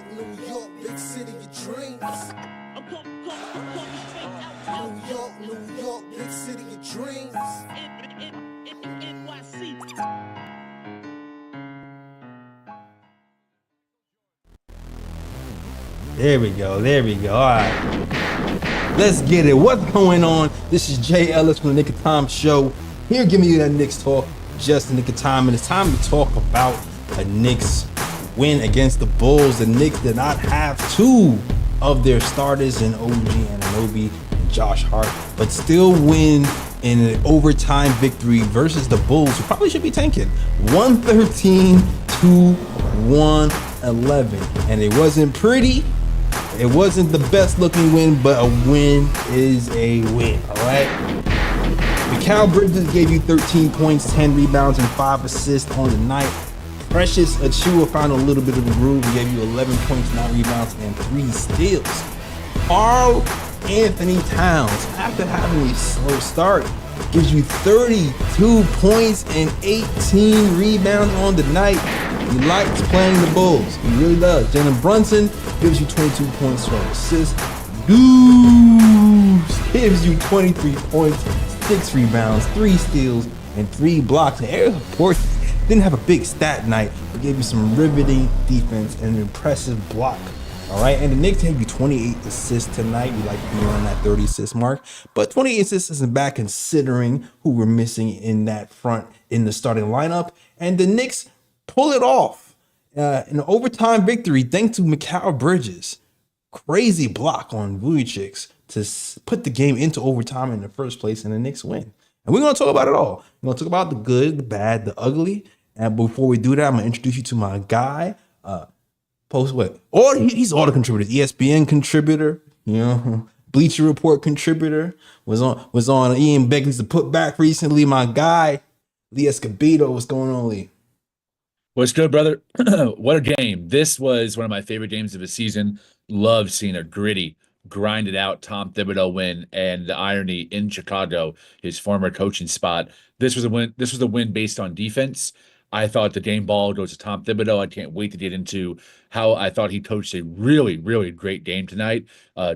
New York, big city of dreams. New York, big city of dreams. There we go. All right. Let's get it. What's going on? This is Jay Ellis from the Nick of Time Show. Here giving you that Knicks talk just the nick of time. And it's time to talk about a Knicks win against the Bulls. The Knicks did not have two of their starters in OG Anunoby and Josh Hart, but still win in an overtime victory versus the Bulls, who probably should be tanking. 113 to 111. And it wasn't pretty. It wasn't the best looking win, but a win is a win, all right? Mikal Bridges gave you 13 points, 10 rebounds, and 5 assists on the night. Precious Achiuwa found a little bit of a groove. He gave you 11 points, 9 rebounds, and 3 steals. Karl Anthony Towns, after having a slow start, gives you 32 points and 18 rebounds on the night. He likes playing the Bulls. He really does. Jalen Brunson gives you 22 points, 12 assists. Deuce gives you 23 points, 6 rebounds, 3 steals, and 3 blocks. And Ariel Hukporti didn't have a big stat night, but gave you some riveting defense and an impressive block. All right, and the Knicks gave you 28 assists tonight. We like to be on that 30 assist mark, but 28 assists isn't bad considering who we're missing in that front in the starting lineup. And the Knicks pull it off in an overtime victory thanks to Mikal Bridges. Crazy block on Vujicic to put the game into overtime in the first place, and the Knicks win. And we're going to talk about it all. We're going to talk about the good, the bad, the ugly. And before we do that, I'm going to introduce you to my guy, he's all the contributors. ESPN contributor, Bleacher Report contributor, was on Ian Begley's The Put Back recently. My guy, Lee Escobedo. What's going on, Lee? What's good, brother? What a game. This was one of my favorite games of the season. Love seeing a gritty, grinded out Tom Thibodeau win, and the irony in Chicago, his former coaching spot. This was a win. This was a win based on defense. I thought the game ball goes to Tom Thibodeau. I can't wait to get into how I thought he coached a really, really great game tonight.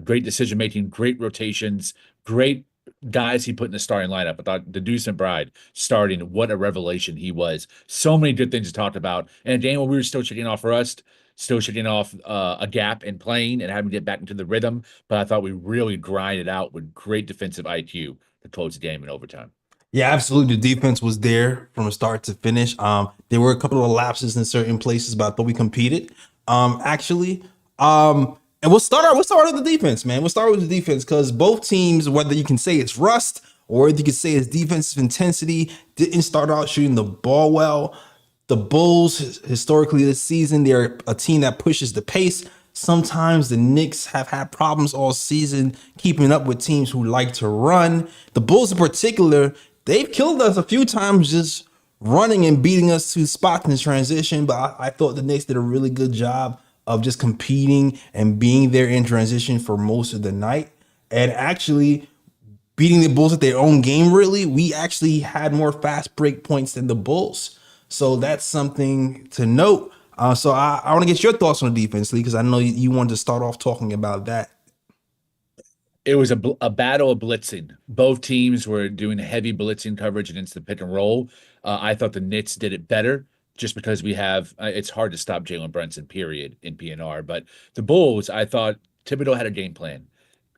Great decision-making, great rotations, great guys he put in the starting lineup. I thought the Deuce McBride starting, what a revelation he was. So many good things to talk about. And a game where we were still checking off rust, still checking off a gap in playing and having to get back into the rhythm. But I thought we really grinded out with great defensive IQ to close the game in overtime. Yeah, absolutely. The defense was there from start to finish. There were a couple of lapses in certain places, but I thought we competed. And we'll start with the defense, man. We'll start with the defense because both teams, whether you can say it's rust or you can say it's defensive intensity, didn't start out shooting the ball well. The Bulls, historically this season, they're a team that pushes the pace. Sometimes the Knicks have had problems all season keeping up with teams who like to run. The Bulls in particular, they've killed us a few times just running and beating us to spots in the transition, but I thought the Knicks did a really good job of just competing and being there in transition for most of the night and actually beating the Bulls at their own game. Really, we actually had more fast break points than the Bulls. So that's something to note. So I want to get your thoughts on the defense, Lee, because I know you wanted to start off talking about that. It was a battle of blitzing. Both teams were doing heavy blitzing coverage against the pick and roll. I thought the Knicks did it better just because we have it's hard to stop Jalen Brunson, period, in PNR. But the Bulls, I thought Thibodeau had a game plan.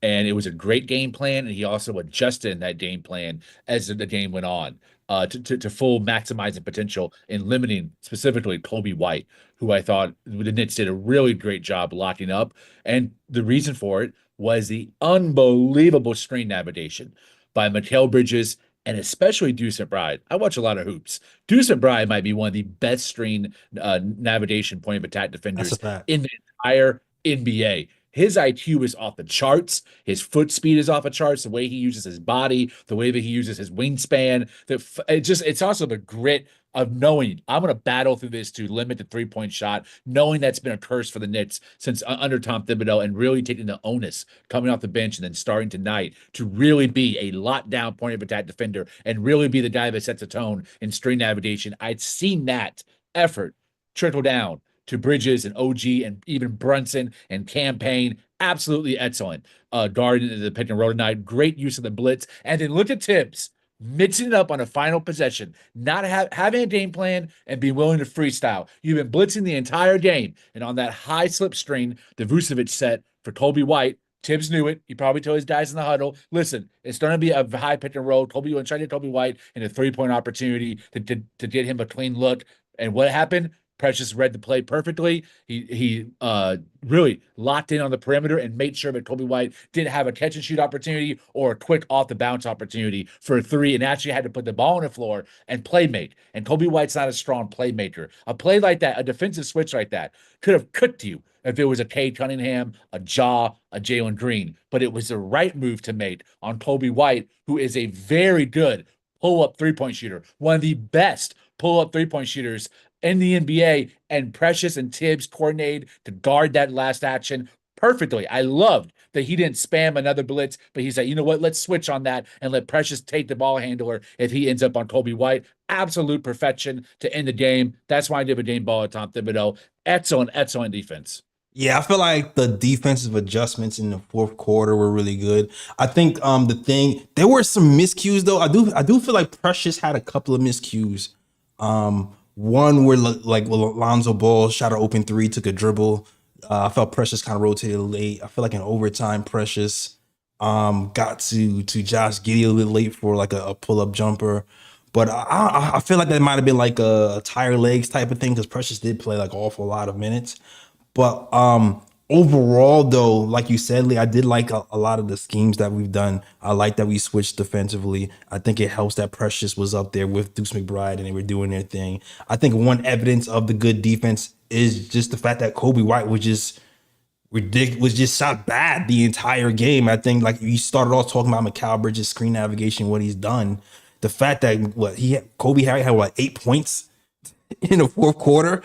And it was a great game plan, and he also adjusted in that game plan as the game went on to full maximizing potential and limiting specifically Kobe White, who I thought the Knicks did a really great job locking up. And the reason for it was the unbelievable screen navigation by Mikal Bridges and especially Deuce McBride. I watch a lot of hoops. Deuce McBride might be one of the best screen navigation point of attack defenders in the entire NBA. His IQ is off the charts. His foot speed is off the charts. The way he uses his body, the way that he uses his wingspan. It's also the grit of knowing I'm going to battle through this to limit the three-point shot, knowing that's been a curse for the Knicks since under Tom Thibodeau, and really taking the onus coming off the bench and then starting tonight to really be a lockdown point of attack defender and really be the guy that sets the tone in screen navigation. I'd seen that effort trickle down to Bridges and OG and even Brunson and Campaign. Absolutely excellent. Guarding the pick and roll tonight. Great use of the blitz. And then look at Tibbs mixing it up on a final possession, not having a game plan and being willing to freestyle. You've been blitzing the entire game. And on that high slip screen, the Vucevic set for Kobe White, Tibbs knew it. He probably told his guys in the huddle, listen, it's going to be a high pick and roll. Kobe went trying to get Kobe White in a 3-point opportunity to get him a clean look. And what happened? Precious read the play perfectly. He really locked in on the perimeter and made sure that Kobe White didn't have a catch and shoot opportunity or a quick off the bounce opportunity for a three, and actually had to put the ball on the floor and play make. And Kobe White's not a strong playmaker. A play like that, a defensive switch like that, could have cooked you if it was a Cade Cunningham, a Ja, a Jalen Green. But it was the right move to make on Kobe White, who is a very good pull-up three-point shooter, one of the best pull-up three-point shooters in the NBA, and Precious and Tibbs coordinated to guard that last action perfectly. I loved that he didn't spam another blitz, but he said, you know what, let's switch on that and let Precious take the ball handler if he ends up on Kobe White. Absolute perfection to end the game. That's why I did a game ball at Tom Thibodeau. Excellent defense. Yeah, I feel like the defensive adjustments in the fourth quarter were really good. I think there were some miscues though. I do feel like Precious had a couple of miscues. One where like Lonzo Ball shot an open three, took a dribble. I felt Precious kind of rotated late. I feel like in overtime, Precious got to Josh Giddey a little late for like a pull-up jumper. But I feel like that might have been like a tired legs type of thing, because Precious did play like an awful lot of minutes. But overall, though, like you said, Lee, I did like a lot of the schemes that we've done. I like that we switched defensively. I think it helps that Precious was up there with Deuce McBride and they were doing their thing. I think one evidence of the good defense is just the fact that Kobe White was just ridiculous, was just shot bad the entire game. I think like you started off talking about Mikal Bridges' screen navigation, what he's done. The fact that Kobe had 8 points in the fourth quarter.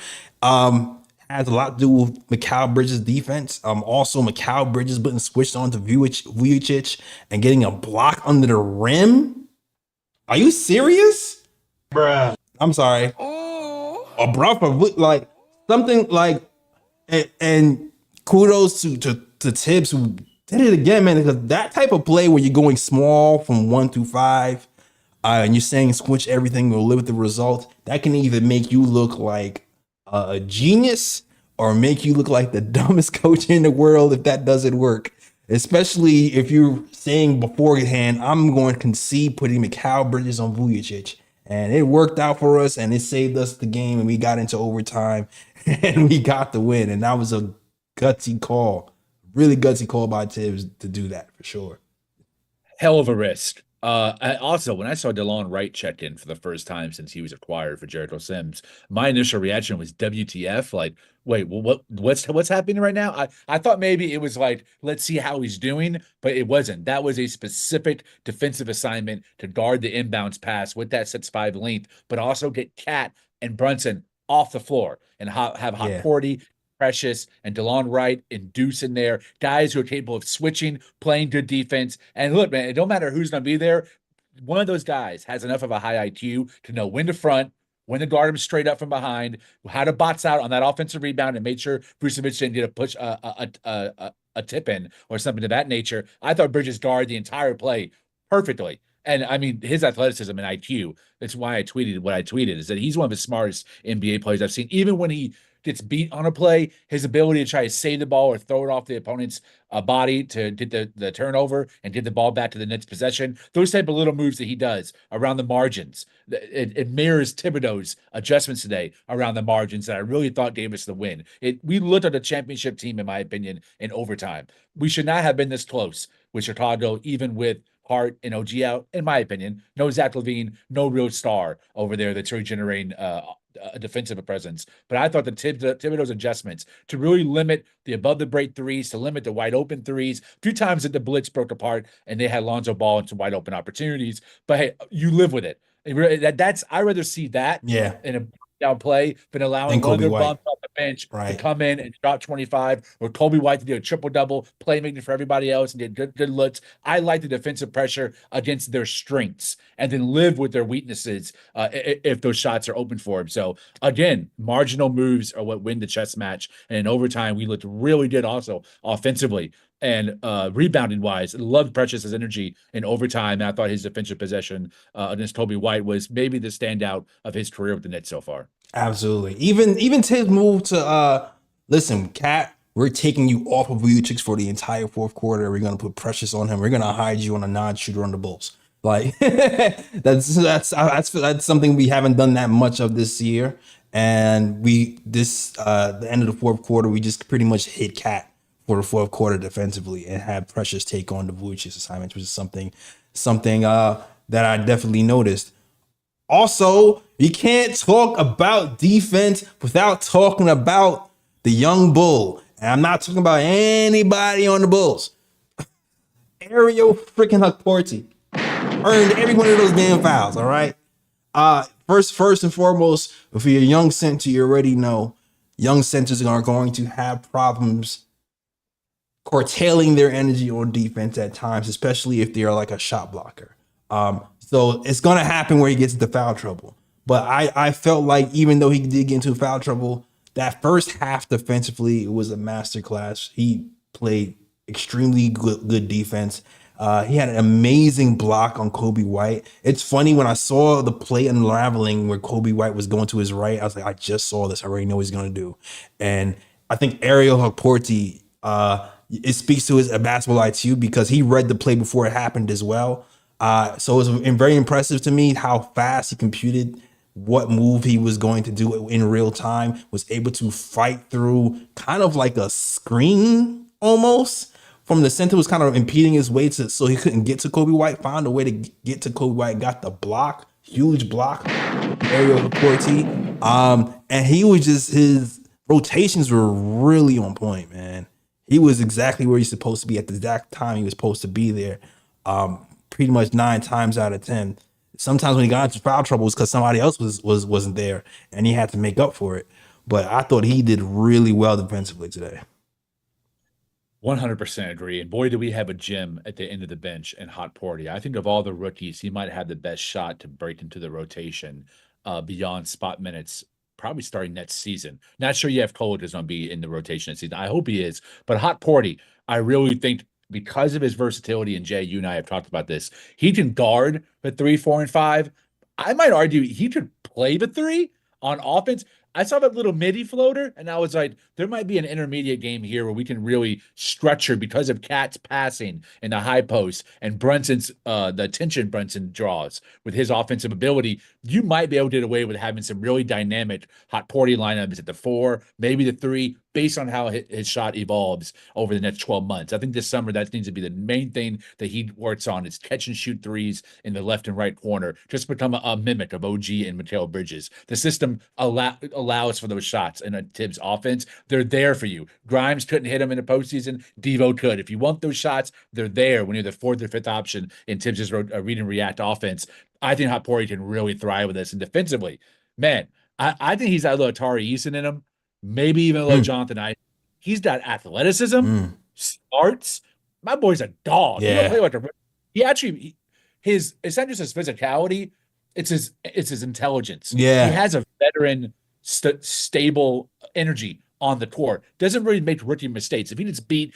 Has a lot to do with Mikal Bridges' defense. Also, Mikal Bridges getting switched on to Vucevic and getting a block under the rim. Are you serious? Bruh. I'm sorry. A brother like something like, and kudos to Tibbs who did it again, man, because that type of play where you're going small from 1 through 5, and you're saying switch everything or live with the result, that can either make you look like a genius or make you look like the dumbest coach in the world if that doesn't work. Especially if you're saying beforehand, I'm going to concede putting Mikal Bridges on Vucevic. And it worked out for us, and it saved us the game, and we got into overtime and we got the win. And that was a gutsy call, really gutsy call by Tibbs to do that for sure. Hell of a risk. Also, when I saw DeLon Wright check in for the first time since he was acquired for Jericho Sims, my initial reaction was WTF? Like, wait, well, what's happening right now? I thought maybe it was like, let's see how he's doing, but it wasn't. That was a specific defensive assignment to guard the inbounds pass with that 6'5" length, but also get Cat and Brunson off the floor and have Hukporti, Precious, and DeLon Wright and Deuce in there, guys who are capable of switching, playing good defense. And look, man, it don't matter who's going to be there. One of those guys has enough of a high IQ to know when to front, when to guard him straight up from behind, how to box out on that offensive rebound and make sure Vucevic didn't get a push, a tip in or something of that nature. I thought Bridges guarded the entire play perfectly. And I mean, his athleticism and IQ, that's why I tweeted what I tweeted, is that he's one of the smartest NBA players I've seen. Even when he gets beat on a play, his ability to try to save the ball or throw it off the opponent's body to get the turnover and get the ball back to the Knicks possession, those type of little moves that he does around the margins, it mirrors Thibodeau's adjustments today around the margins that I really thought gave us the win. We looked at a championship team, in my opinion, in overtime. We should not have been this close with Chicago, even with Hart and OG out, in my opinion. No Zach LaVine, no real star over there that's really generating a defensive presence. But I thought the Thibodeau's adjustments to really limit the above the break threes, to limit the wide open threes. A few times that the blitz broke apart and they had Lonzo Ball and some wide open opportunities. But hey, you live with it. I'd rather see that in a down play than allowing one of their bumps off the bench to Right. come in and drop 25, or Kobe White to do a triple-double, playmaking for everybody else and get good looks. I like the defensive pressure against their strengths and then live with their weaknesses if those shots are open for him. So, again, marginal moves are what win the chess match. And in overtime, we looked really good also offensively. And rebounding wise, loved Precious's energy in overtime. And I thought his defensive possession against Kobe White was maybe the standout of his career with the Knicks so far. Absolutely. Even Tibbs moved to listen, Cat, we're taking you off of Vucevic for the entire fourth quarter. We're gonna put Precious on him. We're gonna hide you on a non-shooter on the Bulls. Like that's something we haven't done that much of this year. And the end of the fourth quarter, we just pretty much hit Cat for the fourth quarter defensively and have Precious take on the Vucevic assignments, which is something that I definitely noticed. Also, you can't talk about defense without talking about the young bull. And I'm not talking about anybody on the Bulls. Ariel freaking Hukporti earned every one of those damn fouls, all right? First and foremost, if you're a young center, you already know young centers are going to have problems curtailing their energy on defense at times, especially if they're like a shot blocker. So it's going to happen where he gets into foul trouble. But I felt like even though he did get into foul trouble, that first half defensively, it was a masterclass. He played extremely good defense. He had an amazing block on Kobe White. It's funny, when I saw the play unraveling where Kobe White was going to his right, I was like, I just saw this. I already know what he's going to do. And I think Ariel Hukporti, it speaks to his basketball IQ because he read the play before it happened as well. So it was very impressive to me how fast he computed what move he was going to do in real time, was able to fight through kind of like a screen almost from the center, was kind of impeding his way so he couldn't get to Kobe White, found a way to get to Kobe White, got the block, huge block, Ariel Hukporti. And he was his rotations were really on point, man. He was exactly where he's supposed to be at the exact time he was supposed to be there. Pretty much 9 times out of 10. Sometimes when he got into foul trouble, was because somebody else wasn't there, and he had to make up for it. But I thought he did really well defensively today. 100% agree. And boy, do we have a gem at the end of the bench in Hukporti. I think of all the rookies, he might have the best shot to break into the rotation beyond spot minutes, probably starting next season. Not sure Jeff Kolik is going to be in the rotation next season. I hope he is. But Hukporti, I really think, because of his versatility, and Jay, you and I have talked about this, he can guard the 3, 4, and 5. I might argue he could play the 3 on offense. I saw that little midi floater, and I was like, there might be an intermediate game here where we can really structure because of Cat's passing in the high post and Brunson's the attention Brunson draws with his offensive ability. You might be able to get away with having some really dynamic Hukporti lineups at the 4, maybe the 3, based on how his shot evolves over the next 12 months. I think this summer that needs to be the main thing that he works on is catch and shoot threes in the left and right corner. Just become a mimic of OG and Mikal Bridges. The system allows for those shots in a Tibbs offense. They're there for you. Grimes couldn't hit them in the postseason. Devo could. If you want those shots, they're there when you're the 4th or 5th option in Tibbs' read and react offense. I think Hukporti can really thrive with this. And defensively, man, I think he's got a little Atari Eason in him. Maybe even a little Jonathan I. He's got athleticism, starts. My boy's a dog. Yeah. He don't play like a. He actually, it's not just his physicality, it's his intelligence. Yeah. He has a veteran, stable energy on the court. Doesn't really make rookie mistakes. If he gets beat,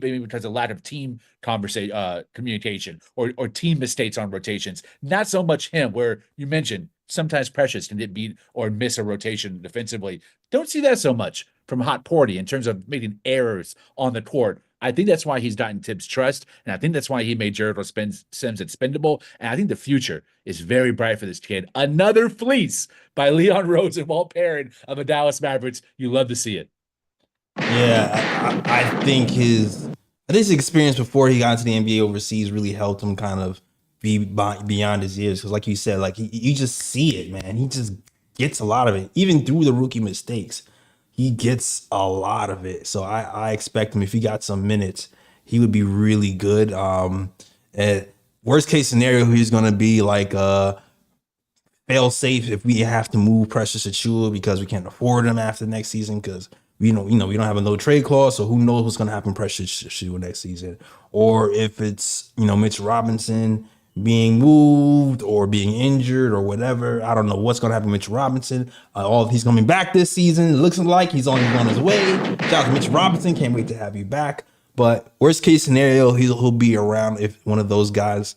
maybe because of lack of team communication or team mistakes on rotations. Not so much him, where you mentioned sometimes Precious can get beat or miss a rotation defensively. Don't see that so much from Hukporti in terms of making errors on the court. I think that's why he's gotten Tibbs' trust, and I think that's why he made Jared Sims expendable. And I think the future is very bright for this kid. Another fleece by Leon Rose and Walt Perrin of the Dallas Mavericks. You love to see it. Yeah, I think his experience before he got into the NBA overseas really helped him kind of be beyond his years. Because like you said, like you just see it, man. He just gets a lot of it, even through the rookie mistakes. He gets a lot of it. So I expect him, if he got some minutes, he would be really good. At worst case scenario, he's going to be like fail safe if we have to move Precious Achua because we can't afford him after next season because we don't have a no trade clause, so who knows what's gonna happen Precious Achua next season, or if it's Mitch Robinson being moved or being injured or whatever. I don't know what's gonna happen with Mitch Robinson. He's coming back this season. It looks like he's on his way. Shout out to Mitch Robinson. Can't wait to have you back. But worst case scenario, he'll be around if one of those guys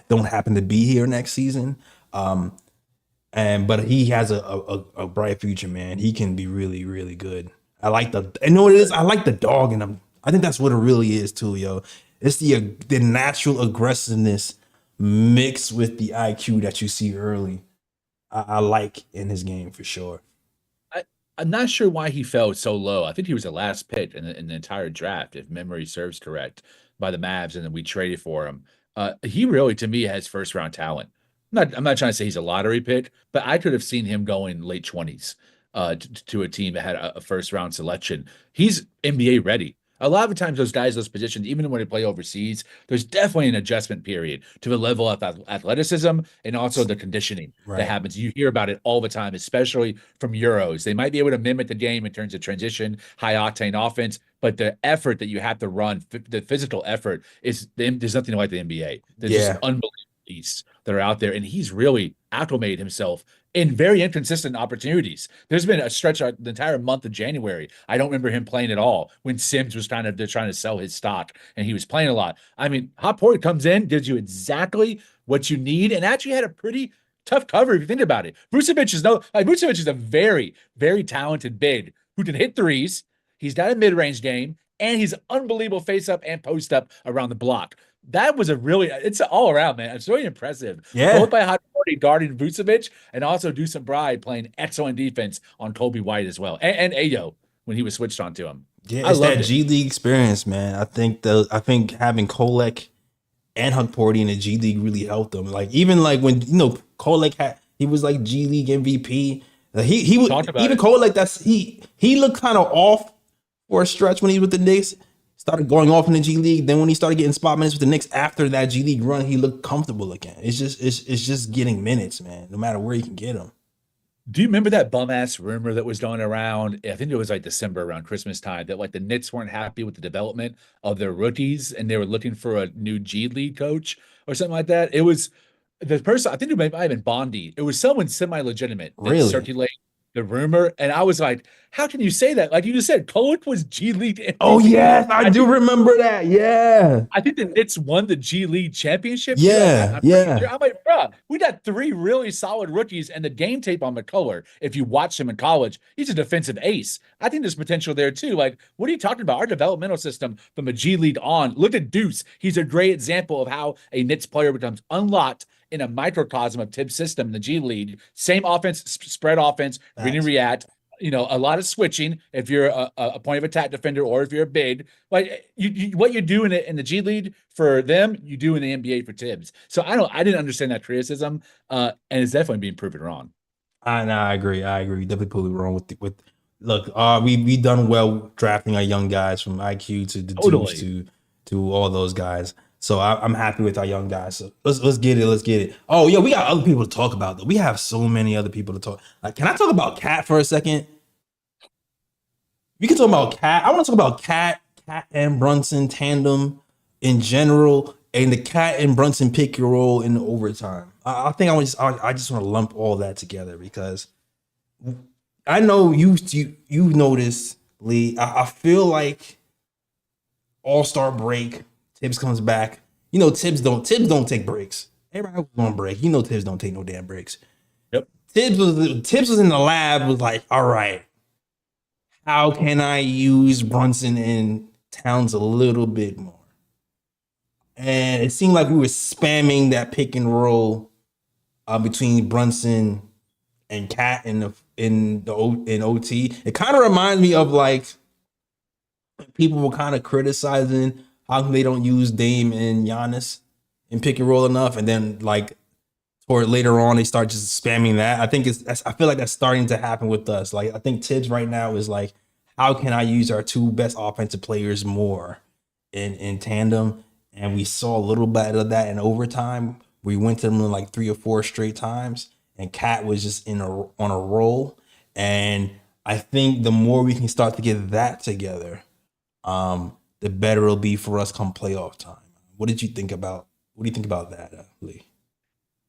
don't happen to be here next season. But he has a bright future, man. He can be really, really good. I know what it is. I like the dog in him. I think that's what it really is too, yo. It's the natural aggressiveness mixed with the IQ that you see early. I like in his game for sure. I'm not sure why he fell so low. I think he was the last pick in the entire draft, if memory serves correct, by the Mavs, and then we traded for him. He really, to me, has first round talent. I'm not trying to say he's a lottery pick, but I could have seen him going late 20s to a team that had a first round selection. He's NBA ready. A lot of times, those guys, those positions, even when they play overseas, there's definitely an adjustment period to the level of athleticism and also the conditioning that happens. You hear about it all the time, especially from Euros. They might be able to mimic the game in terms of transition, high octane offense, but the effort that you have to run, the physical effort, there's nothing like the NBA. There's just unbelievable beasts that are out there, and he's really acclimated himself in very inconsistent opportunities. There's been a stretch the entire month of January. I don't remember him playing at all when Sims was trying to sell his stock, and he was playing a lot. I mean, Hukporti comes in, gives you exactly what you need, and actually had a pretty tough cover if you think about it. Vucevic is a very, very talented big who can hit threes. He's got a mid-range game, and he's unbelievable face-up and post-up around the block. That was it's all around, man. It's really impressive. Yeah. Both by Hukporti guarding Vucevic and also McBride playing excellent defense on Kobe White as well. And Ayo when he was switched on to him. Yeah, it's that G-League experience, man. I think having Kolek and Hukporti in the G-League really helped them. Like even like when Kolek he was like G-League MVP. He was even Kolek, he looked kind of off for a stretch when he was with the Knicks. Started going off in the G League. Then when he started getting spot minutes with the Knicks after that G League run, he looked comfortable again. It's just getting minutes, man. No matter where you can get them. Do you remember that bum ass rumor that was going around? I think it was like December around Christmas time that like the Knicks weren't happy with the development of their rookies and they were looking for a new G League coach or something like that. It was the person. I think it might have been Bondi. It was someone semi-legitimate that circulated the rumor, and I was like, how can you say that? Like you just said, Kolek was G League MVP. Oh, yes, I do remember that. Yeah. I think the Knicks won the G League championship. Yeah, I'm like, bro, we got 3 really solid rookies, and the game tape on McCullough, if you watch him in college, he's a defensive ace. I think there's potential there, too. Like, what are you talking about? Our developmental system from a G League on. Look at Deuce. He's a great example of how a Knicks player becomes unlocked in a microcosm of Tibbs' system in the G League. Same offense, spread offense, read and react. A lot of switching if you're a point of attack defender or if you're a big. Like what you do in the G League for them, you do in the NBA for Tibbs. So I didn't understand that criticism, and it's definitely being proven wrong. I agree. Definitely proven wrong with. Look, we done well drafting our young guys from IQ to the Deuce to all those guys. So I'm happy with our young guys. So let's get it. Oh, yeah, we got other people to talk about, though. We have so many other people to talk. Like, can I talk about Cat for a second? We can talk about Cat. I want to talk about Cat and Brunson tandem in general, and the Cat and Brunson pick and roll in the overtime. I think I just want to lump all that together because I know you noticed, Lee. I feel like All-Star break. Tibbs comes back. Tibbs don't take breaks. Everybody was on break. Tibbs don't take no damn breaks. Yep. Tibbs was in the lab, was like, all right, how can I use Brunson and Towns a little bit more? And it seemed like we were spamming that pick and roll between Brunson and Cat in OT. It kind of reminds me of like people were kind of criticizing how come they don't use Dame and Giannis in pick and roll enough, and then like toward later on they start just spamming that. I feel like that's starting to happen with us. Like I think Tibbs right now is like, how can I use our 2 best offensive players more in tandem? And we saw a little bit of that in overtime. We went to them like 3 or 4 straight times, and Cat was just on a roll. And I think the more we can start to get that together, the better it'll be for us come playoff time. What did you think about? What do you think about that, Lee?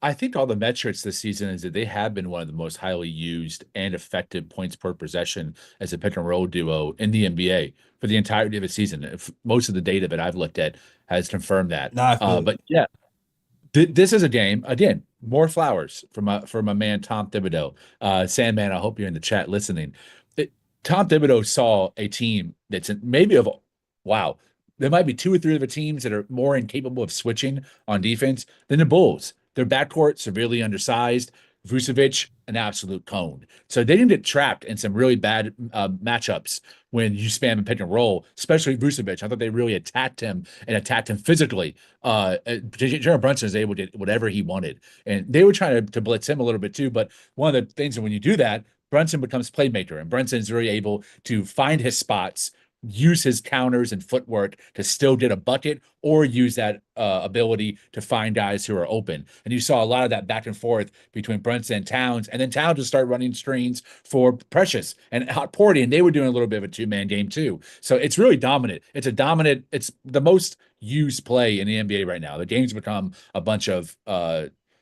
I think all the metrics this season is that they have been one of the most highly used and effective points per possession as a pick and roll duo in the NBA for the entirety of the season. Most of the data that I've looked at has confirmed that. Nah, I feel But yeah, this is a game again. More flowers from a man Tom Thibodeau. Sandman, I hope you're in the chat listening. Tom Thibodeau saw a team that's maybe of wow. There might be two or three other teams that are more incapable of switching on defense than the Bulls. Their backcourt severely undersized. Vucevic, an absolute cone. So they didn't get trapped in some really bad matchups when you spam and pick and roll, especially Vucevic. I thought they really attacked him and attacked him physically. Jalen Brunson was able to do whatever he wanted. And they were trying to blitz him a little bit too. But one of the things that when you do that, Brunson becomes playmaker, and Brunson is very able to find his spots, use his counters and footwork to still get a bucket, or use that ability to find guys who are open. And you saw a lot of that back and forth between Brunson and Towns, and then Towns would start running screens for Precious and Hukporti, and they were doing a little bit of a two-man game too. So it's really dominant. It's the most used play in the NBA right now. The game's become a bunch of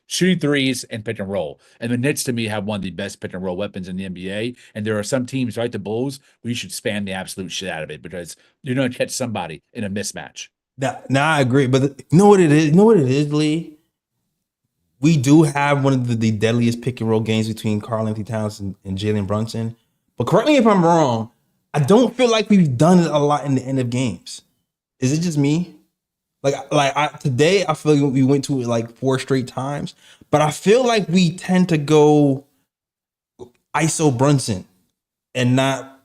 shooting threes and pick and roll. And the Knicks, to me, have one of the best pick and roll weapons in the NBA. And there are some teams, like the Bulls, where you should spam the absolute shit out of it because you're going to catch somebody in a mismatch. Now I agree, but you know what it is? You know what it is, Lee? We do have one of the deadliest pick and roll games between Karl-Anthony Towns and Jalen Brunson. But correct me if I'm wrong, I don't feel like we've done it a lot in the end of games. Is it just me? Today, I feel like we went to it like 4 straight times, but I feel like we tend to go ISO Brunson and not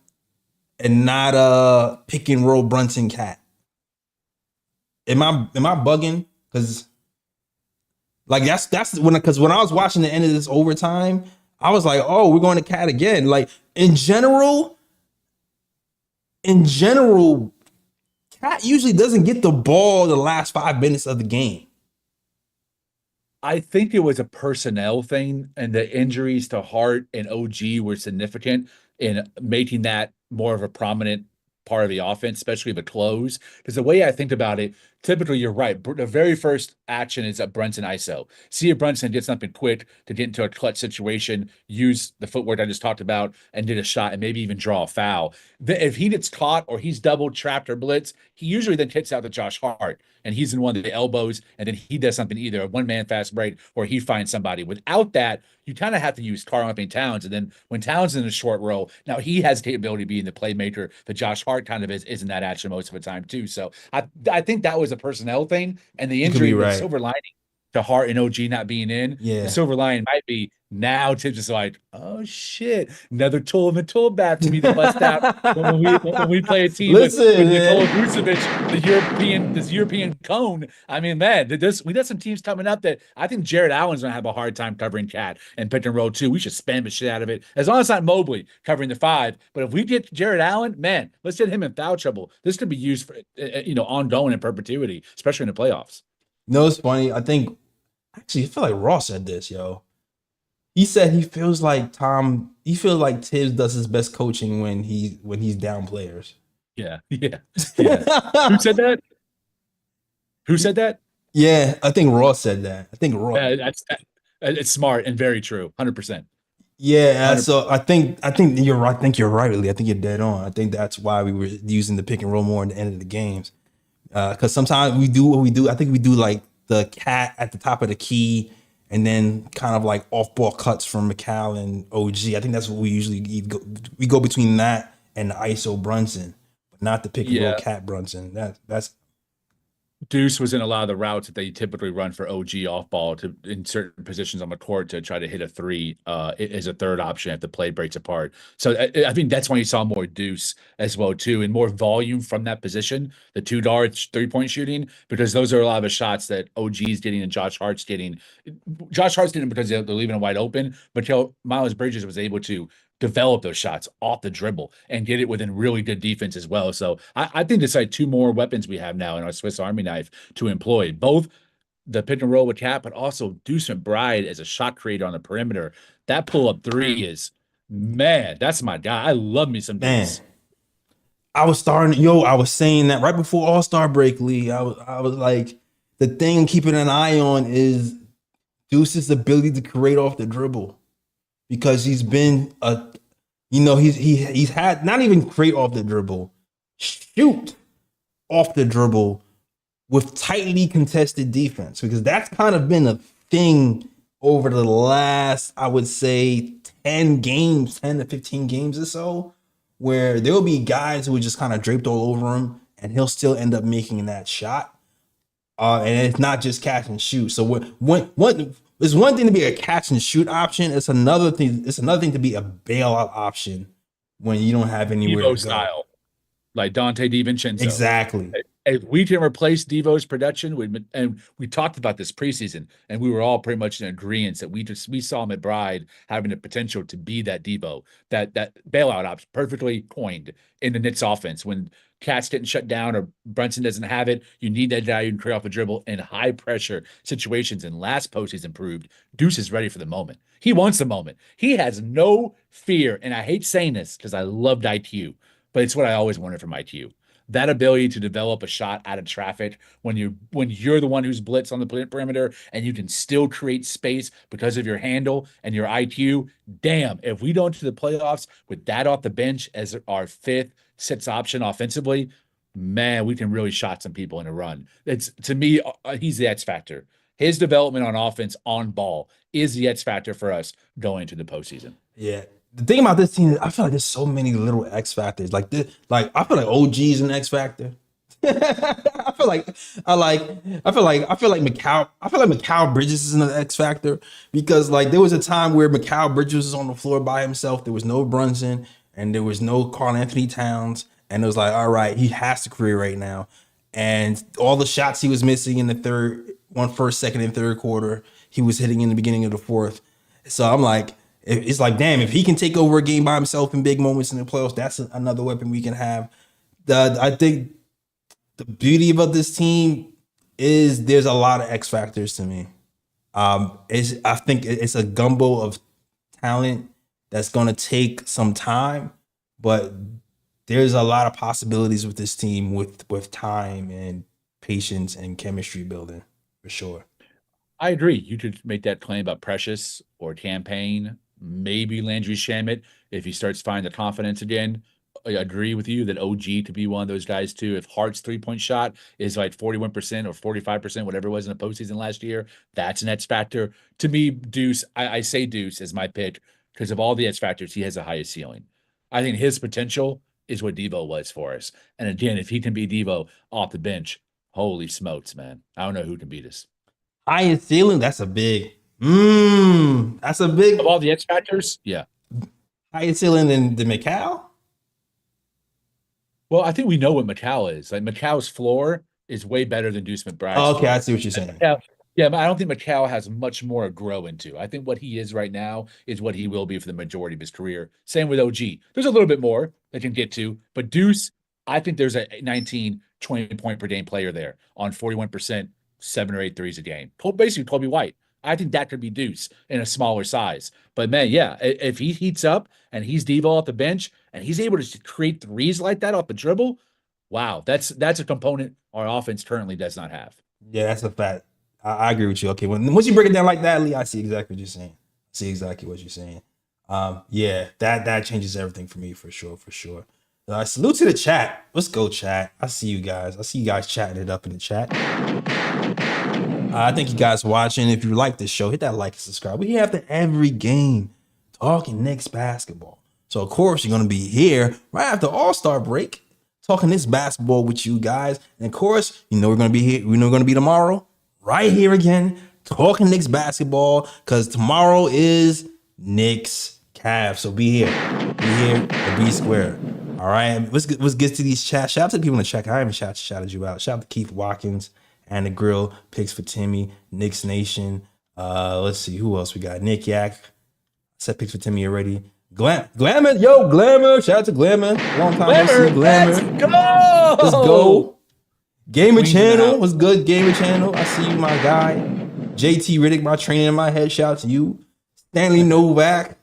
pick and roll Brunson Cat. Am I bugging? Because that's when I was watching the end of this overtime, I was like, oh, we're going to Cat again. Like in general, Cat usually doesn't get the ball the last 5 minutes of the game. I think it was a personnel thing, and the injuries to Hart and OG were significant in making that more of a prominent part of the offense, especially the close. Because the way I think about it, typically you're right. The very first action is a Brunson ISO. See if Brunson did something quick to get into a clutch situation, use the footwork I just talked about, and did a shot and maybe even draw a foul. If he gets caught or he's double trapped or blitz, he usually then kicks out to Josh Hart, and he's in one of the elbows, and then he does something, either a one-man fast break or he finds somebody. Without that, you kind of have to use Karl-Anthony Towns. And then when Towns is in a short row, now he has the ability to be in the playmaker that Josh Hart kind of is in that action most of the time too. So I think that was a personnel thing, and the injury was silver lining to Hart and OG not being in. Yeah. The silver lining might be now Tibbs is like, oh shit, another tool in the tool bag to be the bust out when we play a team with Nikola Vucevic, the European cone. I mean, man, we got some teams coming up that I think Jared Allen's gonna have a hard time covering Cat and pick and roll too. We should spam the shit out of it, as long as it's not Mobley covering the 5. But if we get Jared Allen, man, let's get him in foul trouble. This could be used for ongoing in perpetuity, especially in the playoffs. No, it's funny. I feel like Ross said this, yo. He said he feels like Tibbs does his best coaching when he's down players. Yeah. Who said that? Who said that? Yeah, I think Ross said that. It's smart and very true. 100%. Yeah, 100%. So I think you're right. I think you're right, Lee. I think you're dead on. I think that's why we were using the pick and roll more in the end of the games. Because sometimes we do what we do. I think we do like the Cat at the top of the key, and then kind of like off-ball cuts from McCall and OG. I think that's what we usually go. We go between that and the ISO Brunson, but not the pick and roll Cat Brunson. That's Deuce was in a lot of the routes that they typically run for OG off ball in certain positions on the court to try to hit a 3 as a third option if the play breaks apart. So I think that's why you saw more Deuce as well too, and more volume from that position, the 2 darts, 3-point shooting, because those are a lot of the shots that OG's getting and Josh Hart's getting. Josh Hart's getting because they're leaving it wide open, but Miles Bridges was able to develop those shots off the dribble and get it within really good defense as well. So I think it's like 2 more weapons we have now in our Swiss Army knife to employ. Both the pick and roll with Cat, but also Deuce McBride as a shot creator on the perimeter. That pull-up three is, man, that's my guy. I love me some Man, Deuce. I was saying that right before All-Star break, Lee. I was like, the thing I'm keeping an eye on is Deuce's ability to create off the dribble, because he's been he's had not even create off the dribble, shoot off the dribble with tightly contested defense, because that's kind of been a thing over the last, I would say, 10 to 15 games or so, where there'll be guys who are just kind of draped all over him and he'll still end up making that shot. And it's not just catch and shoot. So when it's one thing to be a catch and shoot option, it's another thing to be a bailout option when you don't have anywhere to go. Style, like Dante DiVincenzo. Exactly. If we can replace Devo's production, and we talked about this preseason, and we were all pretty much in agreement that we saw McBride having the potential to be that Devo, that bailout option, perfectly coined in the Knicks offense. When Cat's getting shut down or Brunson doesn't have it, you need that guy who can create off a dribble in high pressure situations. And last postseason proved Deuce is ready for the moment. He wants the moment. He has no fear, and I hate saying this because I loved IQ, but it's what I always wanted from IQ. That ability to develop a shot out of traffic when you're the one who's blitz on the perimeter and you can still create space because of your handle and your IQ. Damn, if we don't to the playoffs with that off the bench as our fifth, sixth option offensively, man, we can really shot some people in a run. It's, to me, he's the X factor. His development on offense on ball is the X factor for us going into the postseason. Yeah. The thing about this team is I feel like there's so many little X factors. Like I feel like OG's an X factor. I feel like Mikal Bridges is an X factor, because like there was a time where Mikal Bridges was on the floor by himself. There was no Brunson and there was no Karl Anthony Towns, and it was like, all right, he has to create right now. And all the shots he was missing in the first, second, and third quarter, he was hitting in the beginning of the fourth. So I'm like, it's like, damn, if he can take over a game by himself in big moments in the playoffs, that's another weapon we can have. I think the beauty about this team is there's a lot of X factors to me. I think it's a gumbo of talent that's going to take some time, but there's a lot of possibilities with this team with time and patience and chemistry building, for sure. I agree. You could make that claim about Precious or Campaign, maybe Landry Shamet if he starts finding the confidence again. I agree with you that OG to be one of those guys too. If Hart's 3-point shot is like 41% or 45%, whatever it was in the postseason last year, that's an X factor. To me, Deuce, I say Deuce as my pick because of all the X factors, he has the highest ceiling. I think his potential is what Devo was for us. And again, if he can be Devo off the bench, holy smokes, man. I don't know who can beat us. Highest ceiling, that's a big of all the X factors, yeah. Highest ceiling than the Mikal? Well, I think we know what Mikal is. Like Mikal's floor is way better than Deuce McBride's. Oh, okay, floor. I see what you're saying. Yeah, but I don't think Mikal has much more to grow into. I think what he is right now is what he will be for the majority of his career. Same with OG. There's a little bit more they can get to, but Deuce, I think there's a 19, 20 point per game player there on 41%, 7 or 8 threes a game. Basically, Kobe White. I think that could be Deuce in a smaller size. But man, yeah, if he heats up and he's Devo off the bench and he's able to create threes like that off the dribble, wow, that's a component our offense currently does not have. Yeah, that's a fact. I agree with you. Okay, once you break it down like that, Lee, I see exactly what you're saying. Yeah, that changes everything for me, for sure. Salute to the chat. Let's go, chat. I see you guys. Chatting it up in the chat. I thank you guys for watching. If you like this show, hit that like and subscribe. We're here after every game talking Knicks basketball. So, of course, you're going to be here right after All-Star break talking Knicks basketball with you guys. And, of course, we're going to be here. We're going to be tomorrow right here again talking Knicks basketball, because tomorrow is Knicks Cavs. So be here. Or be square. All right. Let's get to these chats. Shout out to the people in the chat. I haven't shouted you out. Shout out to Keith Watkins and the Grill, Picks for Timmy, Knicks Nation. Let's see who else we got. Nick Yak. I said Picks for Timmy already. Glamour. Shout out to Glamour. Long time no see, Glamour. Let's go. Gamer Queens in the Channel house. was good. Gamer Channel, I see you, my guy. JT Riddick, my trainer in my head. Shout out to you. Stanley Novak.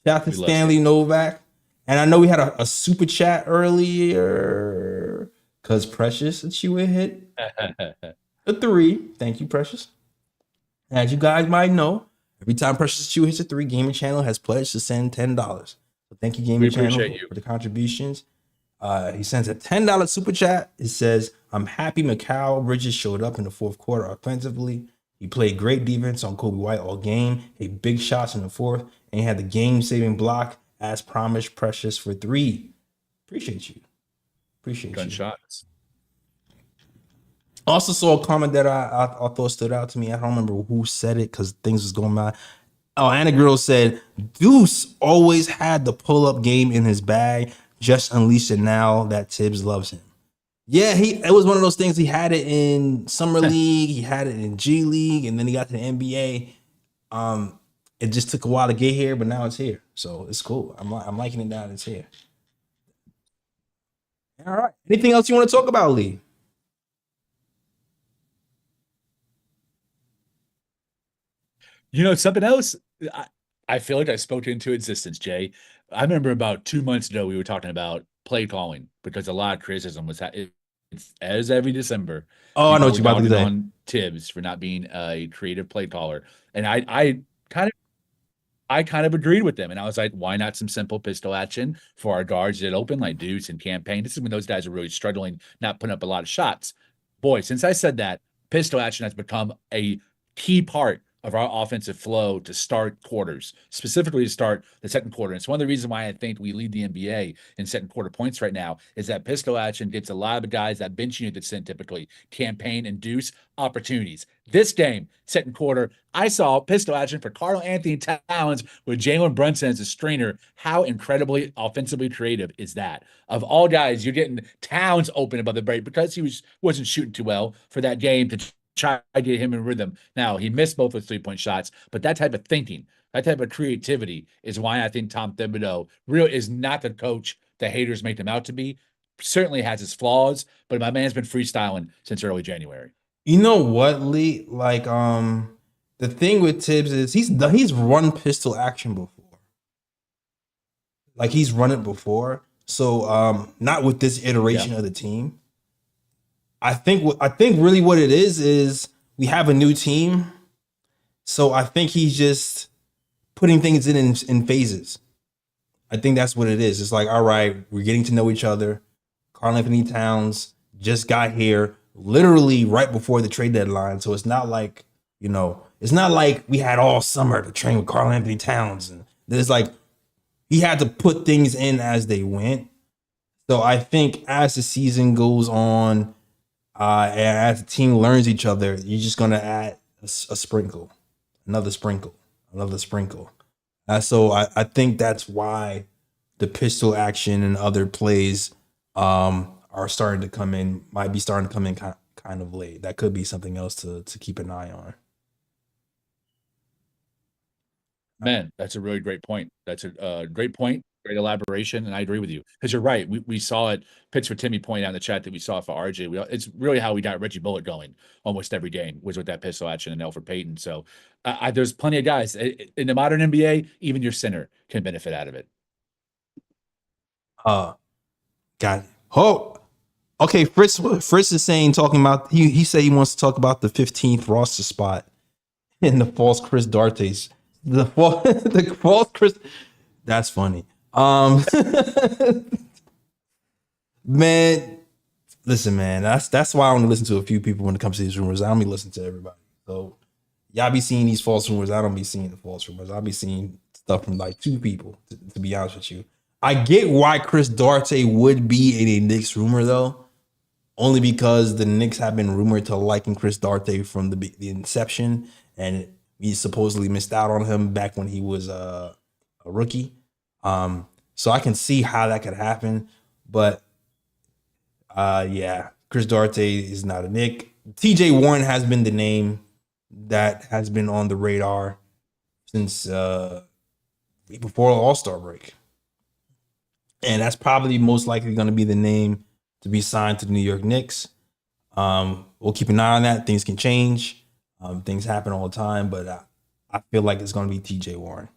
Shout out to We love Stanley Novak. And I know we had a super chat earlier because Precious and she would hit a 3. Thank you, Precious. As you guys might know, every time Precious Chew hits a 3, Gaming Channel has pledged to send $10. So thank you, Gaming Channel, appreciate you. for the contributions. He sends a $10 super chat. It says, I'm happy Mikal Bridges showed up in the fourth quarter offensively. He played great defense on Kobe White all game, hit big shots in the fourth, and he had the game-saving block as promised. Precious for 3. Appreciate you. Appreciate you. Gunshots. Also saw a comment that I thought stood out to me. I don't remember who said it because things was going by. Oh, Anna Girl said, Deuce always had the pull-up game in his bag, just unleashed it now that Tibbs loves him. Yeah, it was one of those things. He had it in Summer League, he had it in G-League, and then he got to the NBA. It just took a while to get here, but now it's here. So it's cool. I'm liking it now that it's here. All right. Anything else you want to talk about, Lee? You know, something else I feel like I spoke into existence, Jay. I remember about 2 months ago, we were talking about play calling because a lot of criticism was it's as every December. Oh, I know what People you're about to dogging say. on Tibbs for not being a creative play caller. And I kind of agreed with them. And I was like, why not some simple pistol action for our guards that open like Deuce and Campaign? This is when those guys are really struggling, not putting up a lot of shots. Boy, since I said that, pistol action has become a key part of our offensive flow to start quarters, specifically to start the second quarter. And it's one of the reasons why I think we lead the NBA in second quarter points right now is that pistol action gives a lot of the guys that bench unit that's in typically Campaign and Deuce opportunities. This game, second quarter, I saw pistol action for Karl-Anthony Towns with Jalen Brunson as a screener. How incredibly offensively creative is that? Of all guys, you're getting Towns open above the break because he wasn't shooting too well for that game to try to get him in rhythm. Now, he missed both of 3-point shots, but that type of thinking, that type of creativity is why I think Tom Thibodeau really is not the coach the haters make him out to be. Certainly has his flaws, but my man's been freestyling since early January. You know what, Lee? Like, the thing with Tibbs is he's run pistol action before. Like he's run it before. So not with this iteration of the team. I think really what it is we have a new team. So I think he's just putting things in phases. I think that's what it is. It's like, all right, we're getting to know each other. Karl-Anthony Towns just got here literally right before the trade deadline. So it's not like, it's not like we had all summer to train with Karl-Anthony Towns. And there's like, he had to put things in as they went. So I think as the season goes on, and as the team learns each other, you're just going to add a sprinkle, another sprinkle. So I think that's why the pistol action and other plays are starting to come in, might be starting to come in kind of late. That could be something else to keep an eye on. Man, that's a really great point. That's a great point, great elaboration, and I agree with you because you're right. We saw it. Pitch for Timmy pointed out in the chat that we saw it for RJ. It's really how we got Reggie Bullock going almost every game was with that pistol action and Elfrid Payton. So there's plenty of guys in the modern NBA. Even your center can benefit out of it. Got it. Oh, okay. Fritz is talking about he said he wants to talk about the 15th roster spot in the false Chris Dartes. The false Chris. That's funny. Man, listen, man. That's why I only listen to a few people when it comes to these rumors. I don't be listening to everybody. So y'all be seeing these false rumors. I don't be seeing the false rumors. I'll be seeing stuff from like 2 people. To be honest with you, I get why Chris Duarte would be in a Knicks rumor though, only because the Knicks have been rumored to liking Chris Duarte from the inception, and we supposedly missed out on him back when he was a rookie. So I can see how that could happen, but Chris Duarte is not a Knick. TJ Warren has been the name that has been on the radar since before All-Star break. And that's probably most likely going to be the name to be signed to the New York Knicks. We'll keep an eye on that. Things can change. Things happen all the time, but I feel like it's going to be TJ Warren.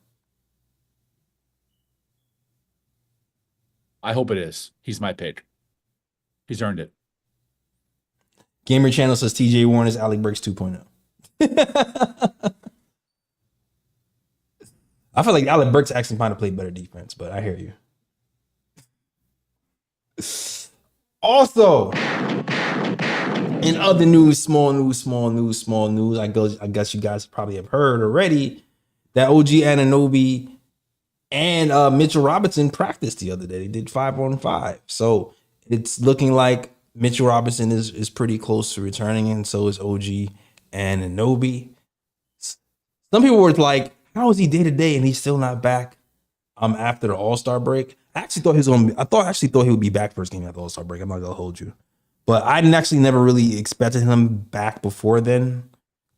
I hope it is. He's my pick. He's earned it. Gamer Channel says TJ Warren is Alec Burks 2.0. I feel like Alec Burks actually might have played better defense, but I hear you. Also, in other news, small news. I guess you guys probably have heard already that OG Anunoby and Mitchell Robinson practiced the other day. They did 5-on-5. So it's looking like Mitchell Robinson is pretty close to returning, and so is OG Anunoby. Some people were like, how is he day to day and he's still not back after the All-Star break? I actually thought he would be back first game after the All-Star break. I'm not gonna hold you. But I never really expected him back before then.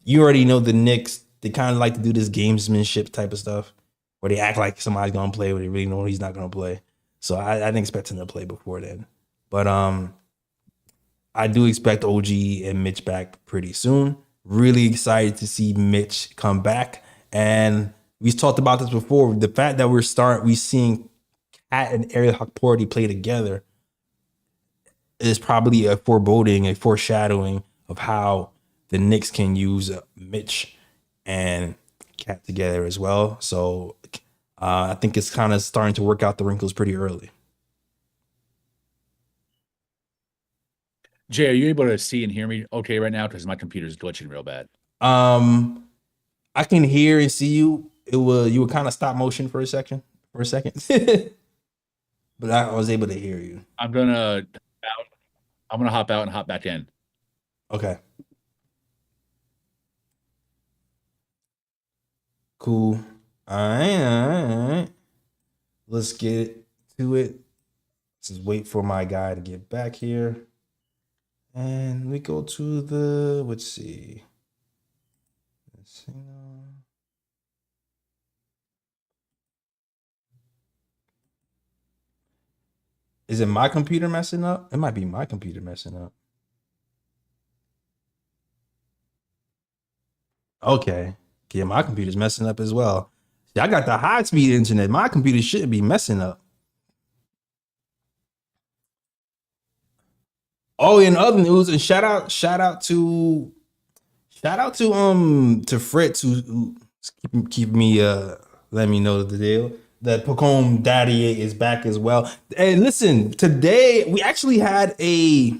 You already know the Knicks, they kind of like to do this gamesmanship type of stuff where they act like somebody's gonna play, where they really know he's not gonna play. So I didn't expect him to play before then. But I do expect OG and Mitch back pretty soon. Really excited to see Mitch come back. And we've talked about this before. The fact that we're seeing Cat and Ariel Hukporti play together is probably a foreshadowing of how the Knicks can use Mitch and Cat together as well. So I think it's kind of starting to work out the wrinkles pretty early. Jay, are you able to see and hear me okay right now? Because my computer's glitching real bad. I can hear and see you. You were kind of stop motion for a second. But I was able to hear you. I'm gonna hop out and hop back in. Okay. Cool. All right. Let's get to it. Let's just wait for my guy to get back here. And we go to let's see. Is it my computer messing up? It might be my computer messing up. Okay. Yeah, my computer's messing up as well. See, I got the high-speed internet. My computer shouldn't be messing up. Oh, in other news, and shout out to Fritz who keep me let me know the deal that Postgame Daddy is back as well. And listen, today we actually had a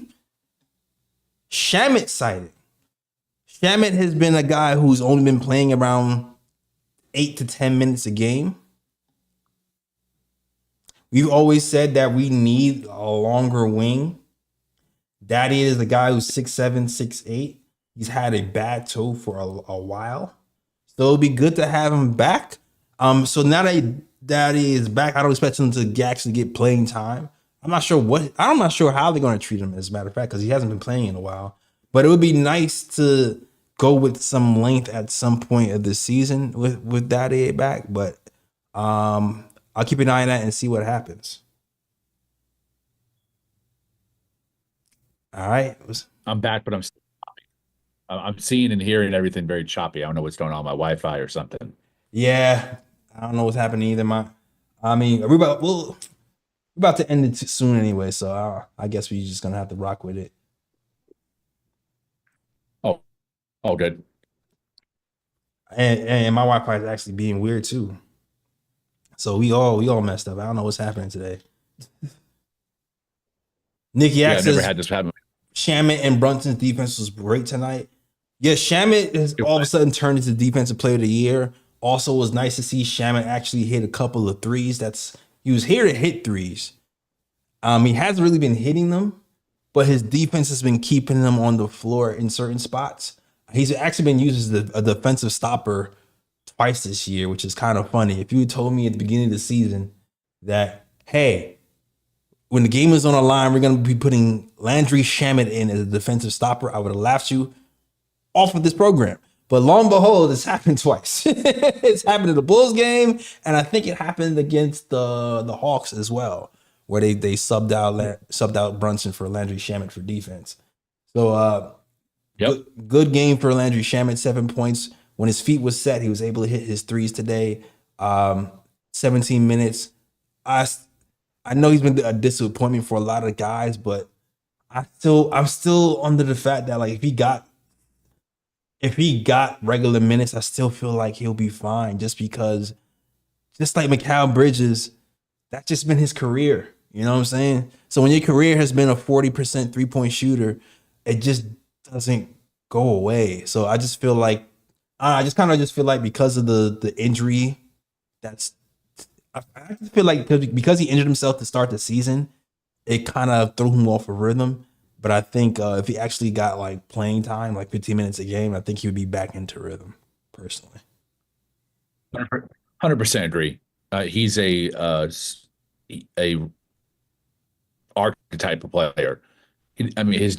Shamet sighting. Shamet has been a guy who's only been playing around 8 to 10 minutes a game. We've always said that we need a longer wing. Daddy is a guy who's 6'7", 6'8". He's had a bad toe for a while. So it'll be good to have him back. So now that Daddy is back, I don't expect him to actually get playing time. I'm not sure how they're going to treat him, as a matter of fact, because he hasn't been playing in a while. But it would be nice to go with some length at some point of the season with Daddy back. But I'll keep an eye on that and see what happens. All right. I'm back, but I'm seeing and hearing everything very choppy. I don't know what's going on with my Wi-Fi or something. Yeah, I don't know what's happening either. We're about to end it soon anyway, so I guess we're just gonna have to rock with it. Oh, good. And my Wi-Fi is actually being weird too. So we all messed up. I don't know what's happening today. Nikki I've never had this happen. Shamet and Brunson's defense was great tonight. Yeah, Shamet has all of a sudden turned into Defensive Player of the Year. Also, it was nice to see Shamet actually hit a couple of threes. He was here to hit threes. He hasn't really been hitting them, but his defense has been keeping them on the floor in certain spots. He's actually been used as a defensive stopper twice this year, which is kind of funny. If you had told me at the beginning of the season that, hey, when the game is on the line, we're going to be putting Landry Shamet in as a defensive stopper, I would have laughed you off of this program. But lo and behold, it's happened twice. It's happened in the Bulls game, and I think it happened against the Hawks as well, where they subbed out Brunson for Landry Shamet for defense. So Yep. good game for Landry Shamet, 7 points. When his feet was set, he was able to hit his threes today. 17 minutes. I I know he's been a disappointment for a lot of guys, but I'm still under the fact that like if he got regular minutes, I still feel like he'll be fine just because just like Mikal Bridges, that's just been his career. You know what I'm saying? So when your career has been a 40% three-point shooter, it just doesn't go away. So I just feel like I just kind of just feel like because of the injury, that's I just feel like because he injured himself to start the season, it kind of threw him off a rhythm. But I think if he actually got like playing time, like 15 minutes a game, I think he would be back into rhythm personally. 100% agree. He's a archetype of player. I mean, his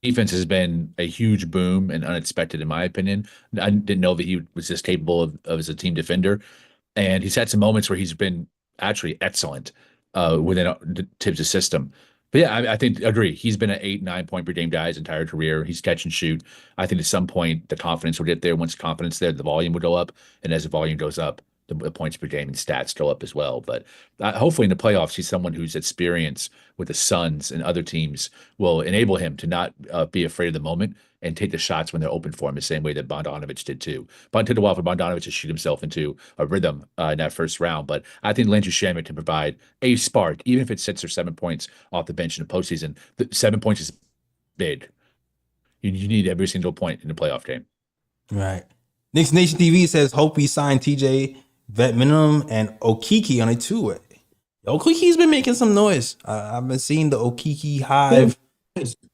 defense has been a huge boom and unexpected, in my opinion. I didn't know that he was this capable of as a team defender, and he's had some moments where he's been actually excellent within Tibbs' system. But yeah, I think agree. He's been an 8, 9 point per game guy his entire career. He's catch and shoot. I think at some point the confidence will get there. Once confidence there, the volume will go up, and as the volume goes up, the points per game and stats go up as well. But hopefully in the playoffs, he's someone whose experience with the Suns and other teams will enable him to not be afraid of the moment and take the shots when they're open for him, the same way that Bogdanovich did too. But it took a while for Bogdanovich to shoot himself into a rhythm in that first round. But I think Landry Shamet can provide a spark, even if it's 6 or 7 points off the bench in the postseason. 7 points is big. You need every single point in the playoff game. Right. Knicks Nation TV says hope we sign TJ vet minimum and Okiki on a two-way. Okiki's been making some noise. I've been seeing the Okiki hive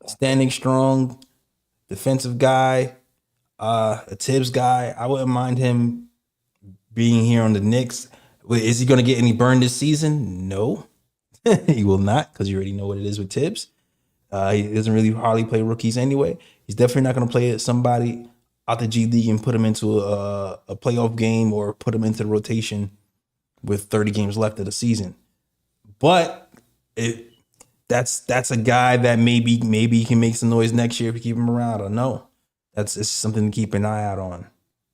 standing strong, defensive guy, a Tibbs guy. I wouldn't mind him being here on the Knicks. Wait, is he going to get any burn this season? No, he will not, because you already know what it is with Tibbs. He doesn't really hardly play rookies anyway. He's definitely not going to play somebody out the G League and put him into a playoff game or put him into the rotation with 30 games left of the season. But that's a guy that maybe he can make some noise next year if we keep him around. I don't know. It's something to keep an eye out on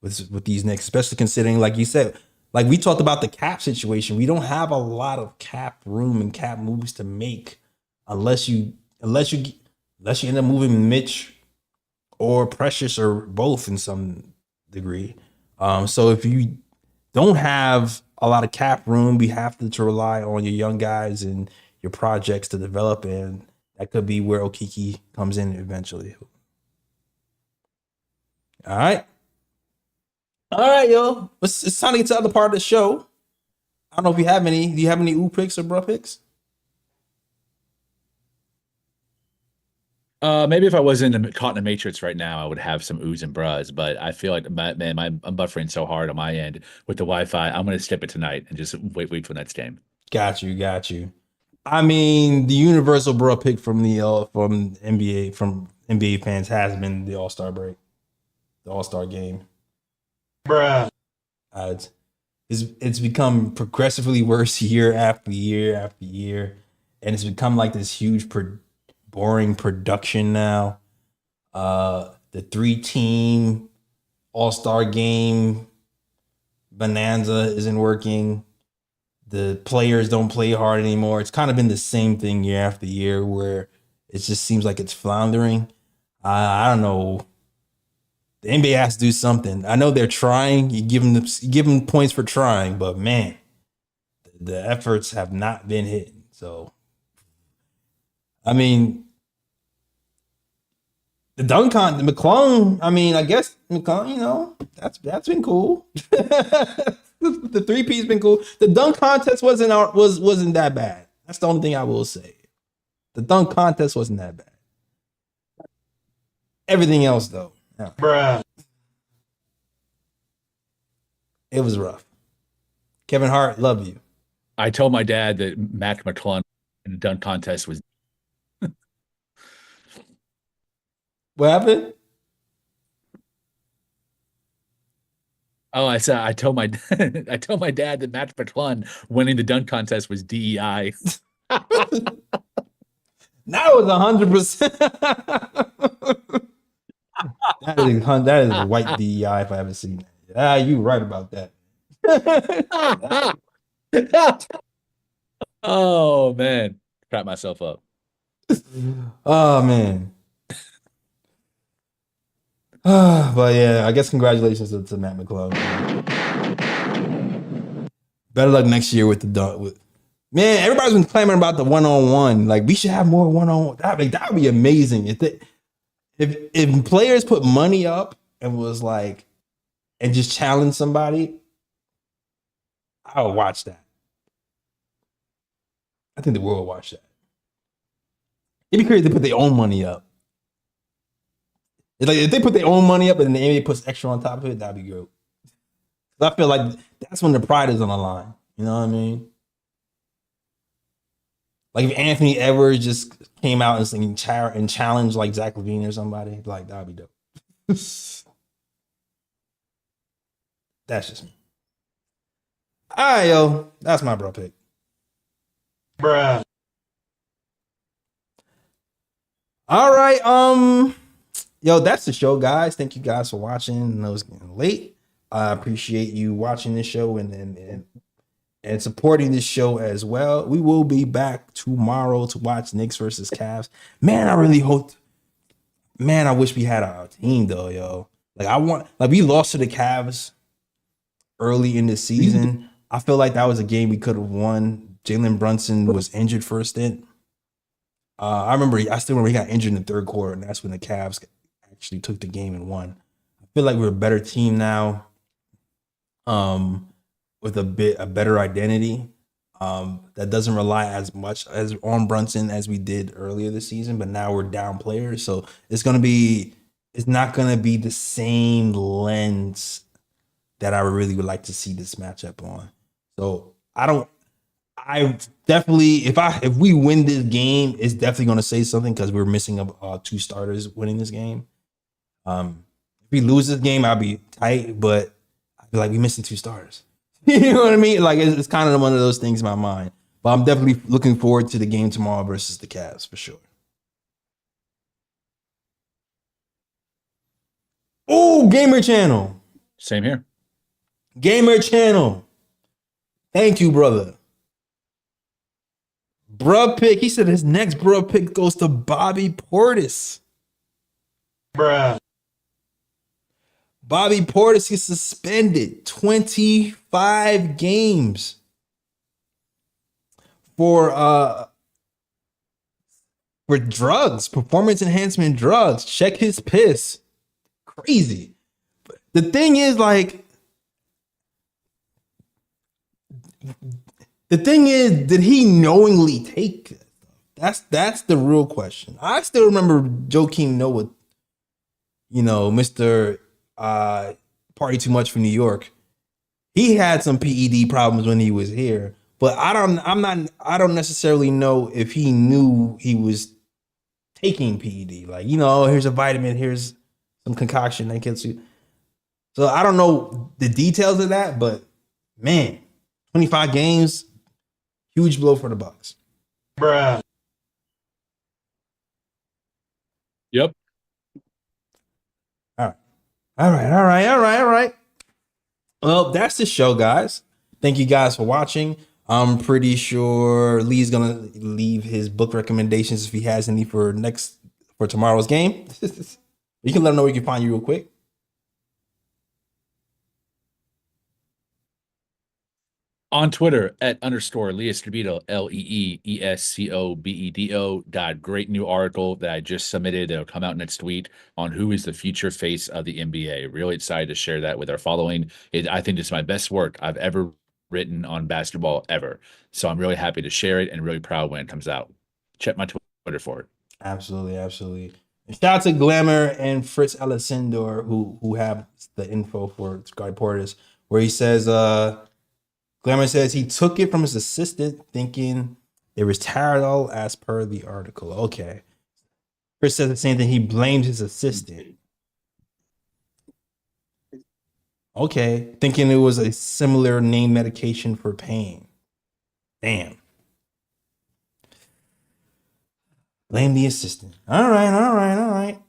with these Knicks, especially considering, like you said, like we talked about the cap situation. We don't have a lot of cap room and cap moves to make unless you end up moving Mitch or Precious or both in some degree. So if you don't have a lot of cap room, we have to rely on your young guys and your projects to develop, and that could be where Okiki comes in eventually. All right, yo. It's time to get to the other part of the show. I don't know if you have any. Do you have any ooh picks or bruh picks? Maybe if I wasn't caught in the matrix right now, I would have some oohs and bruhs. But I feel like, I'm buffering so hard on my end with the Wi-Fi. I'm going to skip it tonight and just wait for the next game. Got you. I mean, the universal bruh pick from the NBA fans has been the All-Star break, the All-Star game. Bruh. It's become progressively worse year after year after year, and it's become like this huge boring production now. The 3-team All-Star game bonanza isn't working. The players don't play hard anymore. It's kind of been the same thing year after year where it just seems like it's floundering. I don't know. The NBA has to do something. I know they're trying. You give them points for trying, but man, the efforts have not been hitting. So, I mean, the dunk the McClung. I mean, I guess McClung. That's been cool. The 3P's been cool. The dunk contest wasn't that bad. That's the only thing I will say. The dunk contest wasn't that bad. Everything else, though, yeah. Bruh. It was rough. Kevin Hart, love you. I told my dad that Mac McClung in the dunk contest was. What happened? Oh, I told my I told my dad that Matt McClung winning the dunk contest was DEI. That was 100%. That is a white DEI if I ever seen that. Ah, you right about that. Oh man, crap myself up. Oh man. But yeah, I guess congratulations to Matt McClung. Better luck next year with the dunk. Man, everybody's been clamoring about the one-on-one. Like we should have more one-on-one. That would be amazing if players put money up and was like and just challenge somebody. I would watch that. I think the world would watch that. It'd be crazy to put their own money up. It's like if they put their own money up and then the NBA puts extra on top of it, that'd be good. I feel like that's when the pride is on the line. You know what I mean? Like if Anthony Edwards just came out and challenged like Zach LaVine or somebody, like that'd be dope. That's just me. All right, yo, that's my bro pick. Bruh. All right, yo, that's the show, guys. Thank you guys for watching. I know it's getting late. I appreciate you watching this show and supporting this show as well. We will be back tomorrow to watch Knicks versus Cavs. Man, I really hope. Man, I wish we had our team though, yo. Like we lost to the Cavs early in the season. I feel like that was a game we could have won. Jalen Brunson was injured for a stint. I still remember he got injured in the third quarter, and that's when the Cavs actually took the game and won. I feel like we're a better team now, with a better identity, that doesn't rely as much as on Brunson as we did earlier this season. But now we're down players, so it's not gonna be the same lens that I really would like to see this matchup on. So I definitely, if we win this game, it's definitely going to say something because we're missing two starters winning this game. If we lose this game, I'll be tight, but I feel like we're missing two starters. You know what I mean? Like it's kind of one of those things in my mind. But I'm definitely looking forward to the game tomorrow versus the Cavs for sure. Oh, Gamer Channel. Same here. Gamer Channel. Thank you, brother. Bruh pick. He said his next bruh pick goes to Bobby Portis. Bruh. Bobby Portis gets suspended 25 games for drugs, performance enhancement drugs. Check his piss. Crazy. The thing is, did he knowingly take it? That's the real question. I still remember Joakim Noah, Mr. Party Too Much for New York. He had some PED problems when he was here, but I don't necessarily know if he knew he was taking PED. Like, here's a vitamin, here's some concoction that kills you. So I don't know the details of that, but man, 25 games, huge blow for the Bucks. Bruh. Yep. All right. Well, that's the show, guys. Thank you guys for watching. I'm pretty sure Lee's gonna leave his book recommendations if he has any for tomorrow's game. You can let him know where you can find you real quick. On Twitter @_Leescobedo, LEEESCOBEDO. Got a great new article that I just submitted. It'll come out next week on who is the future face of the NBA. Really excited to share that with our following. I think it's my best work I've ever written on basketball ever. So I'm really happy to share it and really proud when it comes out. Check my Twitter for it. Absolutely. And shout out to Glamour and Fritz Alessandor who have the info for Guy Portis, where he says, Glamour says he took it from his assistant thinking it was Tylenol as per the article. Okay. Chris says the same thing. He blamed his assistant. Okay. Thinking it was a similar name medication for pain. Damn. Blame the assistant. All right.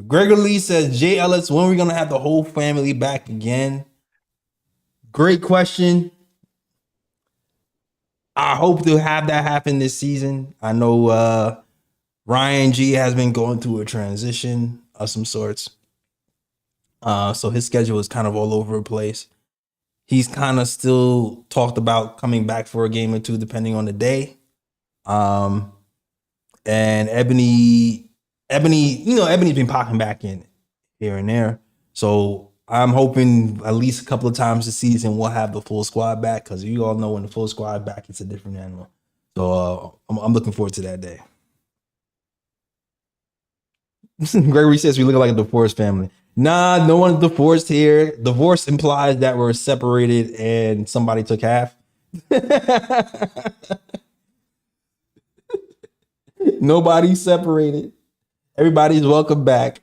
Gregor Lee says, Jay Ellis, when are we going to have the whole family back again? Great question. I hope to have that happen this season. I know Ryan G has been going through a transition of some sorts. So his schedule is kind of all over the place. He's kind of still talked about coming back for a game or two, depending on the day. And Ebony's been popping back in here and there. So I'm hoping at least a couple of times this season we'll have the full squad back, because you all know when the full squad back, it's a different animal. So I'm looking forward to that day. Gregory says we look like a divorced family. Nah, no one's divorced here. Divorce implies that we're separated and somebody took half. Nobody's separated. Everybody's welcome back.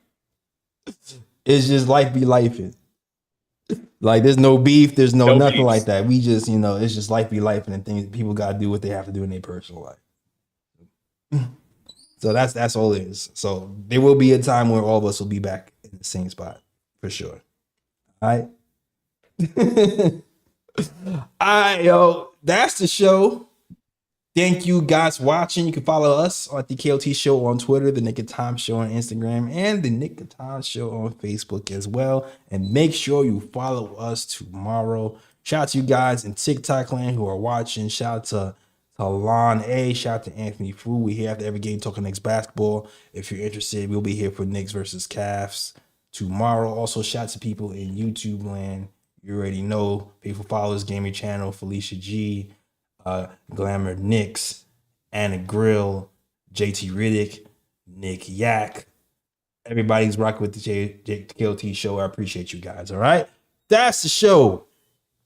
It's just life be lifing. Like there's no beef, there's no nothing beefs. Like that. We just, it's just life be lifing, and things people gotta do what they have to do in their personal life. So that's all it is. So there will be a time where all of us will be back in the same spot for sure. All right. All right, yo. That's the show. Thank you guys for watching. You can follow us at the KOT Show on Twitter, the Knick of Time Show on Instagram, and the Knick of Time Show on Facebook as well. And make sure you follow us tomorrow. Shout out to you guys in TikTok land who are watching. Shout out to Lon A. Shout out to Anthony Fu. We here after every game talking Knicks basketball. If you're interested, we'll be here for Knicks versus Cavs tomorrow. Also, shout out to people in YouTube land. You already know. People follow this gaming channel. Felicia G, Glamour Knicks, Anna Grill, JT Riddick, Nick Yak. Everybody's rocking with the KOT Show. I appreciate you guys. All right. That's the show.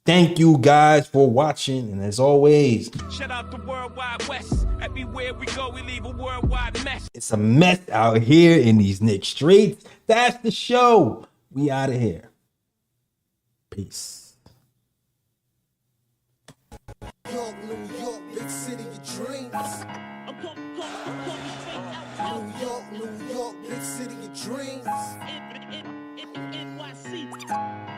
Thank you guys for watching, and as always, shout out the Worldwide West. Everywhere we go, we leave a worldwide mess. It's a mess out here in these Knicks streets. That's the show. We out of here. Peace. New York, big city of dreams. New York, big city of dreams. NYC.